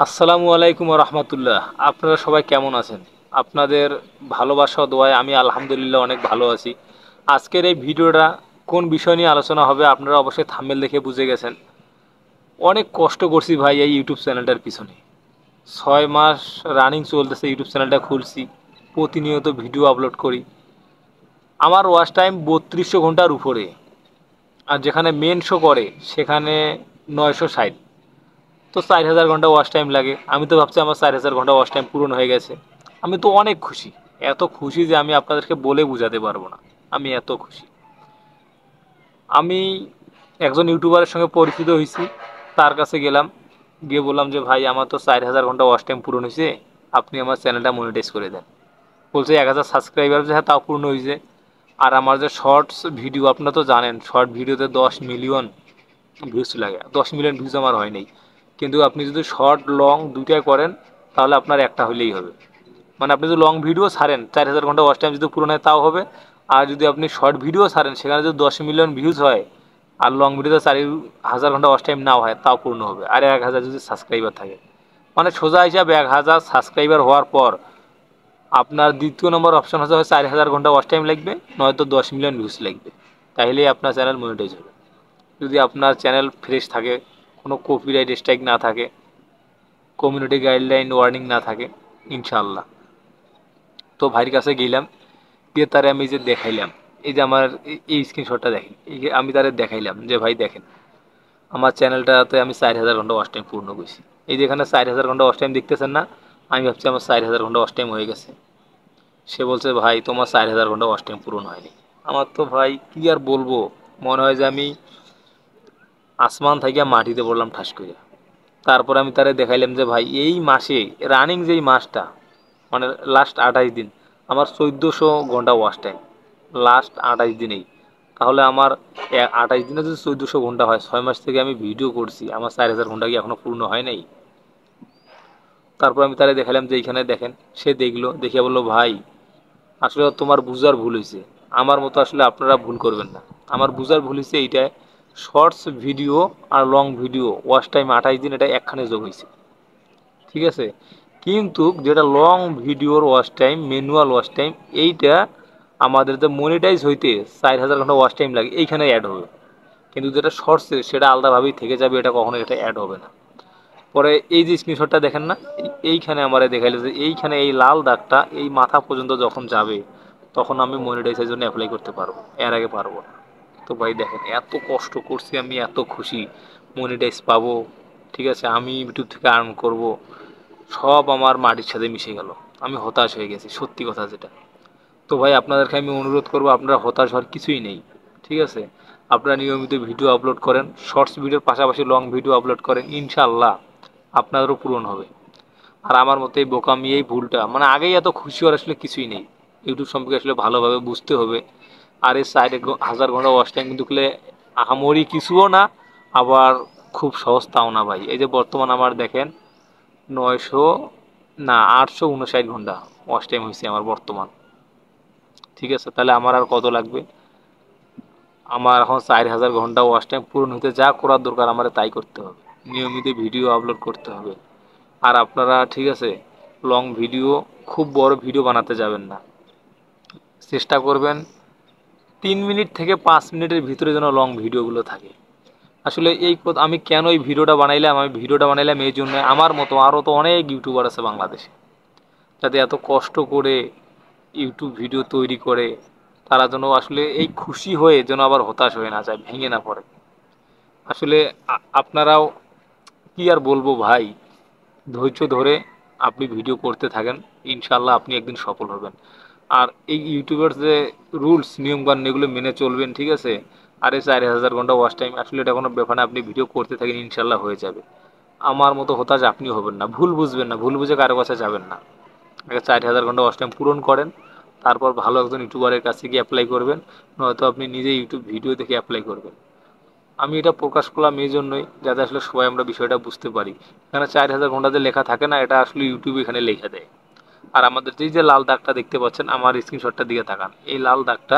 আসসালামু আলাইকুম রহমতুল্লাহ। আপনারা সবাই কেমন আছেন? আপনাদের ভালোবাসা ও দোয়ায় আমি আলহামদুলিল্লাহ অনেক ভালো আছি। আজকের এই ভিডিওটা কোন বিষয় নিয়ে আলোচনা হবে আপনারা অবশ্যই থাম্বনেল দেখে বুঝে গেছেন। অনেক কষ্ট করছি ভাই এই ইউটিউব চ্যানেলটার পিছনে। 6 মাস রানিং চলতেছে ইউটিউব চ্যানেলটা খুলছি, প্রতিনিয়ত ভিডিও আপলোড করি। আমার ওয়াচ টাইম 3200 ঘন্টার উপরে, আর যেখানে মেন শো করে সেখানে 960। তো 4000 ঘন্টা ওয়াচ টাইম লাগে। আমি তো ভাবছি আমার 4000 ঘন্টা ওয়াচ টাইম পূরণ হয়ে গেছে। আমি তো অনেক খুশি, এত খুশি যে আমি আপনাদেরকে বলে বোঝাতে পারবো না। আমি এত খুশি। আমি একজন ইউটিউবারের সঙ্গে পরিচিত হয়েছি, তার কাছে গেলাম, গিয়ে বললাম যে ভাই আমার তো 4000 ঘন্টা ওয়াচ টাইম পূরণ হয়েছে, আপনি আমার চ্যানেলটা মনিটাইজ করে দেন। বলছে 1000 সাবস্ক্রাইবার যে, হ্যাঁ তাও পূর্ণ হয়েছে। আর আমার যে শর্টস ভিডিও, আপনারা তো জানেন শর্ট ভিডিওতে 10 মিলিয়ন ভিউজ লাগে। 10 মিলিয়ন ভিউজ আমার হয়নি, কিন্তু আপনি যদি শর্ট লং দুইটাই করেন তাহলে আপনার একটা হলেই হবে। মানে আপনি যদি লং ভিডিও ছাড়েন 4000 ঘন্টা ওয়াচ টাইম যদি পূরণ হয় তাও হবে। আর যদি আপনি শর্ট ভিডিও ছাড়েন সেখানে যদি 10 মিলিয়ন ভিউজ হয়, আর লং ভিডিওতে 4000 ঘন্টা ওয়াচ টাইম নাও হয় তাও পূর্ণ হবে। আর 1000 যদি সাবস্ক্রাইবার থাকে, মানে সোজা হিসাব 1000 সাবস্ক্রাইবার হওয়ার পর আপনার দ্বিতীয় নম্বর অপশন হচ্ছে হয় 4000 ঘন্টা ওয়াচ টাইম লাগবে, নয়তো 10 মিলিয়ন ভিউজ লাগবে। তাইলেই আপনার চ্যানেল মনিটাইজ হবে। যদি আপনার চ্যানেল ফ্রেশ থাকে, কোনো কপিরাইট স্ট্রাইক না থাকে, কমিউনিটি গাইডলাইন ওয়ার্নিং না থাকে, ইনশাল্লাহ। তো ভাইয়ের কাছে গেলাম, গিয়ে তারে আমি যে দেখাইলাম, এই যে আমার এই স্ক্রিনশটটা দেখেন, এই যে আমি তারে দেখাইলাম যে ভাই দেখেন আমার চ্যানেলটাতে আমি 4000 ঘন্টা ওয়াচ টাইম পূর্ণ করছি। এই যে এখানে 4000 ঘন্টা ওয়াচ টাইম দেখতেছেন না, আমি ভাবছি আমার 4000 ঘন্টা ওয়াচ টাইম হয়ে গেছে। সে বলছে ভাই তোমার 4000 ঘন্টা ওয়াচ টাইম পূরণ হয়নি। আমার তো ভাই কি আর বলবো, মনে হয় যে আমি আসমান থেকে মাটিতে পড়লাম ঠাস করে। তারপর আমি তারে দেখাইলাম যে ভাই এই মাসে রানিং যেই মাসটা, মানে লাস্ট 28 দিন আমার 1400 ঘন্টা ওয়াচ টাইম, লাস্ট 28 দিনেই। তাহলে আমার 28 দিনে যদি 1400 ঘন্টা হয়, 6 মাস থেকে আমি ভিডিও করছি, আমার 4000 ঘন্টা কি এখনো পূর্ণ হয় নাই? তারপর আমি তারে দেখালাম যে এইখানে দেখেন। সে দেখলো, দেখিয়া বললো ভাই আসলে তোমার বুঝার ভুল হয়েছে। আমার মতো আসলে আপনারা ভুল করবেন না। আমার বুঝার ভুল হয়েছে এইটাই, শর্টস ভিডিও আর লং ভিডিও ওয়াচ টাইম 28 দিন এটা একখানে যোগ হয়েছে, ঠিক আছে। কিন্তু যেটা লং ভিডিওর watch time, manual watch time, এইটা আমাদের যে মনিটাইজ হইতে 4000 ঘন্টা ওয়াচ টাইম লাগে এইখানে অ্যাড হবে। কিন্তু যেটা শর্টসে সেটা আলাদাভাবেই থেকে যাবে, এটা কখনো এটা অ্যাড হবে না। পরে এই যে স্ক্রিনশটটা দেখেন না, এইখানে আমার দেখাইলে যে এইখানে এই লাল দাগটা এই মাথা পর্যন্ত যখন যাবে তখন আমি মনিটাইজের জন্য অ্যাপ্লাই করতে পারবো, এর আগে পারবো না। তো ভাই দেখেন এত কষ্ট করছি আমি, এত খুশি মনিটাইজ পাবো, ঠিক আছে, আমি ইউটিউব থেকে আর্ন করব, সব আমার মাটির সাথে মিশে গেল। আমি হতাশ হয়ে গেছি, সত্যি কথা যেটা। তো ভাই আপনাদেরকে আমি অনুরোধ করবো, আপনারা হতাশ হওয়ার কিছুই নেই, ঠিক আছে। আপনারা নিয়মিত ভিডিও আপলোড করেন, শর্টস ভিডিওর পাশাপাশি লং ভিডিও আপলোড করেন, ইনশাল্লাহ আপনাদেরও পূরণ হবে। আর আমার মতে এই বোকামি, এই ভুলটা, মানে আগেই এত খুশি হওয়ার আসলে কিছুই নেই। ইউটিউব সম্পর্কে আসলে ভালোভাবে বুঝতে হবে। আর এই 4000 ঘন্টা ওয়াচ টাইম কিন্তু আহামরি কিছুও না, আবার খুব সহজ তাও না ভাই। এই যে বর্তমান আমার দেখেন 900, না 859 ঘন্টা ওয়াচ টাইম হয়েছে আমার বর্তমান, ঠিক আছে। তাহলে আমার আর কত লাগবে? আমার এখন 4000 ঘন্টা ওয়াচ টাইম পূরণ হতে যা করার দরকার আমার তাই করতে হবে, নিয়মিত ভিডিও আপলোড করতে হবে। আর আপনারা, ঠিক আছে, লং ভিডিও, খুব বড় ভিডিও বানাতে যাবেন না। চেষ্টা করবেন 3 মিনিট থেকে 5 মিনিটের ভিতরে যেন লং ভিডিওগুলো থাকে। আসলে এই আমি কেন এই ভিডিওটা বানাইলাম, আমি ভিডিওটা বানাইলাম এই জন্য, আমার মতো আরও তো অনেক ইউটিউবার আছে বাংলাদেশে যাতে এত কষ্ট করে ইউটিউব ভিডিও তৈরি করে, তারা যেন আসলে এই খুশি হয়ে যেন আবার হতাশ হয়ে না যায়, ভেঙে না পড়ে। আসলে আপনারাও, কি আর বলবো ভাই, ধৈর্য ধরে আপনি ভিডিও করতে থাকেন, ইনশাল্লাহ আপনি একদিন সফল হবেন। আর এই ইউটিউবের যে রুলস নিয়মকানুন এগুলো মেনে চলবেন, ঠিক আছে। আর এই 4000 ঘন্টা ওয়াচ টাইম আসলে এটা কোনো ব্যাপার না, আপনি ভিডিও করতে থাকেন, ইনশাল্লাহ হয়ে যাবে। আমার মতো হতাশ আপনিও হবেন না, ভুল বুঝবেন না, ভুল বুঝে কারো কাছে যাবেন না। আগে 4000 ঘন্টা ওয়াচ টাইম পূরণ করেন, তারপর ভালো একজন ইউটিউবারের কাছে গিয়ে অ্যাপ্লাই করবেন, নয়তো আপনি নিজে ইউটিউব ভিডিও দেখে অ্যাপ্লাই করবেন। আমি এটা প্রকাশ করলাম এই জন্যই যাতে আসলে সবাই আমরা বিষয়টা বুঝতে পারি। এখানে 4000 ঘন্টা যে লেখা থাকে না, এটা আসলে ইউটিউবে এখানে লেখা দেয়। আর আমাদের যেই যে লাল দাগটা দেখতে পাচ্ছেন, আমার স্ক্রিনশটটার দিকে তাকান, এই লাল দাগটা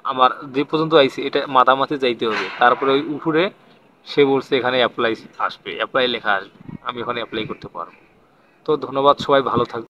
আমার যে পর্যন্ত আইছে এটা মাথামাথি যাইতে হবে, তারপরে ওই উপরে সে বলছে এখানে অ্যাপ্লাই আসবে, অ্যাপ্লাই লেখা আসবে, আমি ওখানে অ্যাপ্লাই করতে পারবো। তো ধন্যবাদ, সবাই ভালো থাকবে।